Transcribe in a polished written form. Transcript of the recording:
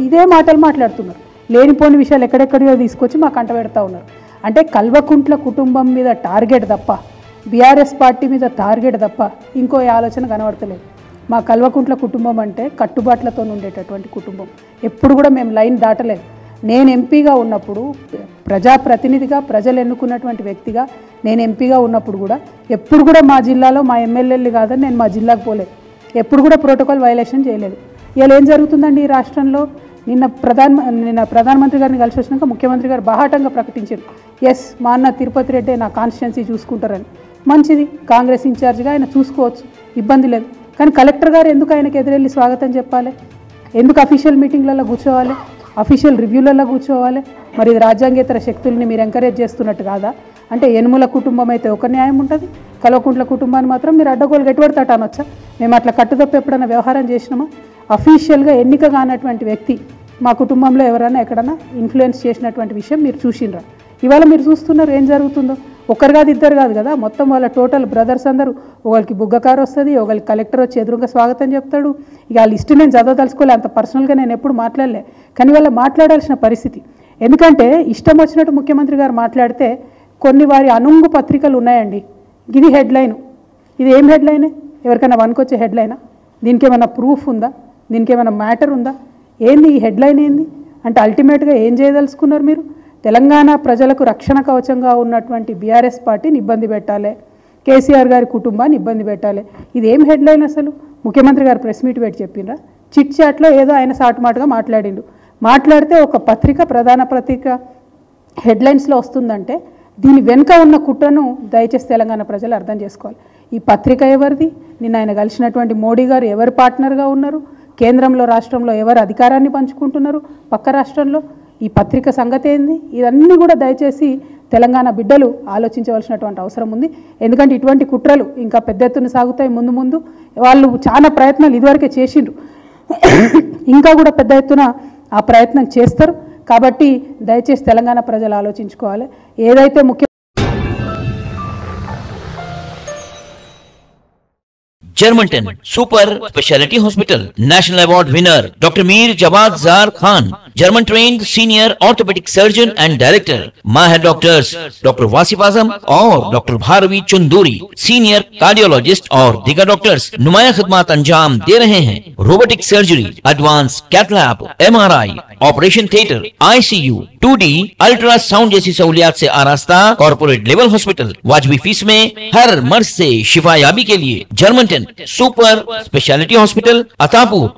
ఇదే మాటలు మాట్లాడుతున్నారు. లేనిపోని విషయాలు ఎక్కడెక్కడియో తీసుకొచ్చి మాకు కంట పెడతా ఉన్నారు. అంటే కల్వకుంట్ల కుటుంబం మీద టార్గెట్ తప్ప, బీఆర్ఎస్ పార్టీ మీద టార్గెట్ తప్ప ఇంకో ఆలోచన కనబడతలేదు. మా కల్వకుంట్ల కుటుంబం అంటే కట్టుబాట్లతో ఉండేటటువంటి కుటుంబం. ఎప్పుడు కూడా మేము లైన్ దాటలేదు. నేను ఎంపీగా ఉన్నప్పుడు, ప్రజాప్రతినిధిగా, ప్రజలు ఎన్నుకున్నటువంటి వ్యక్తిగా నేను ఎంపీగా ఉన్నప్పుడు కూడా ఎప్పుడు కూడా మా జిల్లాలో మా ఎమ్మెల్యేలు కాదని నేను మా జిల్లాకు పోలేదు. ఎప్పుడు కూడా ప్రోటోకాల్ వైలేషన్ చేయలేదు. ఇలా ఏం జరుగుతుందండి ఈ రాష్ట్రంలో? నిన్న ప్రధానమంత్రి గారిని కలిసి వచ్చినాక ముఖ్యమంత్రి గారు బాహాటంగా ప్రకటించారు, ఎస్ మా అన్న తిరుపతి రెడ్డి నా కాన్స్టిట్యున్సీ చూసుకుంటారని. మంచిది, కాంగ్రెస్ ఇన్ఛార్జ్గా ఆయన చూసుకోవచ్చు, ఇబ్బంది లేదు. కానీ కలెక్టర్ గారు ఎందుకు ఆయనకు ఎదురెళ్ళి స్వాగతం చెప్పాలి? ఎందుకు అఫీషియల్ మీటింగ్లలో కూర్చోవాలి, అఫీషియల్ రివ్యూలలో కూర్చోవాలి? మరి ఇది రాజ్యాంగేతర శక్తుల్ని మీరు ఎంకరేజ్ చేస్తున్నట్టు కాదా? అంటే యనుమల కుటుంబం అయితే ఒక న్యాయం ఉంటుంది, కల్వకుంట్ల కుటుంబాన్ని మాత్రం మీరు అడ్డగోలు గట్టిపడతాట అనొచ్చా? మేము అట్లా కట్టుదప్పు ఎప్పుడైనా వ్యవహారం చేసినామా? అఫీషియల్గా ఎన్నిక కానటువంటి వ్యక్తి మా కుటుంబంలో ఎవరైనా ఎక్కడన్నా ఇన్ఫ్లుయెన్స్ చేసినటువంటి విషయం మీరు చూసిండ్రా? ఇవాళ మీరు చూస్తున్నారు ఏం జరుగుతుందో. ఒకరు కాదు, ఇద్దరు కాదు కదా, మొత్తం వాళ్ళ టోటల్ బ్రదర్స్ అందరూ, ఒకరికి బుగ్గకారు వస్తుంది, ఒకరికి కలెక్టర్ వచ్చి ఎదురుగా స్వాగతం చెప్తాడు. ఇక ఆ లిస్టు నేను చదవదలుచుకోలే, అంత పర్సనల్గా నేను ఎప్పుడు మాట్లాడలే. కానీ వాళ్ళ మాట్లాడాల్సిన పరిస్థితి. ఎందుకంటే ఇష్టం వచ్చినట్టు ముఖ్యమంత్రి గారు మాట్లాడితే కొన్ని వారి అనుంగు పత్రికలు ఉన్నాయండి. ఇది హెడ్లైన్, ఇది ఏం హెడ్లైనే? ఎవరికైనా వనుకొచ్చే హెడ్లైనా? దీనికి ఏమైనా ప్రూఫ్ ఉందా? దీనికి ఏమైనా మ్యాటర్ ఉందా? ఏంది ఈ హెడ్లైన్? ఏంది అంటే అల్టిమేట్గా ఏం చేయదలుచుకున్నారు మీరు? తెలంగాణ ప్రజలకు రక్షణ కవచంగా ఉన్నటువంటి బీఆర్ఎస్ పార్టీని ఇబ్బంది పెట్టాలి, కేసీఆర్ గారి కుటుంబాన్ని ఇబ్బంది పెట్టాలి. ఇది ఏం హెడ్లైన్ అసలు? ముఖ్యమంత్రి గారు ప్రెస్ మీట్ పెట్టి చెప్పిండ్రా? చిట్ చాట్లో ఏదో ఆయన సాటుమాటుగా మాట్లాడిండు. మాట్లాడితే ఒక పత్రిక, ప్రధాన పత్రిక హెడ్లైన్స్లో వస్తుందంటే దీని వెనుక ఉన్న కుట్రను దయచేసి తెలంగాణ ప్రజలు అర్థం చేసుకోవాలి. ఈ పత్రిక ఎవరిది? నిన్న ఆయన కలిసినటువంటి మోడీ గారు ఎవరు పార్ట్నర్గా ఉన్నారు? కేంద్రంలో, రాష్ట్రంలో ఎవరు అధికారాన్ని పంచుకుంటున్నారు? పక్క రాష్ట్రంలో ఈ పత్రిక సంగతి ఏంది? ఇవన్నీ కూడా దయచేసి తెలంగాణ బిడ్డలు ఆలోచించవలసినటువంటి అవసరం ఉంది. ఎందుకంటే ఇటువంటి కుట్రలు ఇంకా పెద్ద ఎత్తున సాగుతాయి ముందు ముందు. వాళ్ళు చాలా ప్రయత్నాలు ఇదివరకే చేసిండ్రు, ఇంకా కూడా పెద్ద ఎత్తున ఆ ప్రయత్నం చేస్తారు. కాబట్టి దయచేసి తెలంగాణ ప్రజలు ఆలోచించుకోవాలి. ఏదైతే ముఖ్య Germantown Super Speciality Hospital National Award winner Dr. Mir Jawad Zar Khan, German trained senior orthopedic surgeon and director. Mahir doctors Dr. Wasif Azam और Dr. Bharvi Chunduri, senior cardiologist और दिगर डॉक्टर्स नुमाया खिदमत अंजाम दे रहे हैं. Robotic surgery, advance cath lab, MRI, operation theatre, ICU, 2D ultrasound जैसी सहूलियात से आरास्ता कॉर्पोरेट लेवल हॉस्पिटल. वाजबी फीस में हर मर्ज से शिफायाबी के लिए Germanten super speciality hospital, Attapur.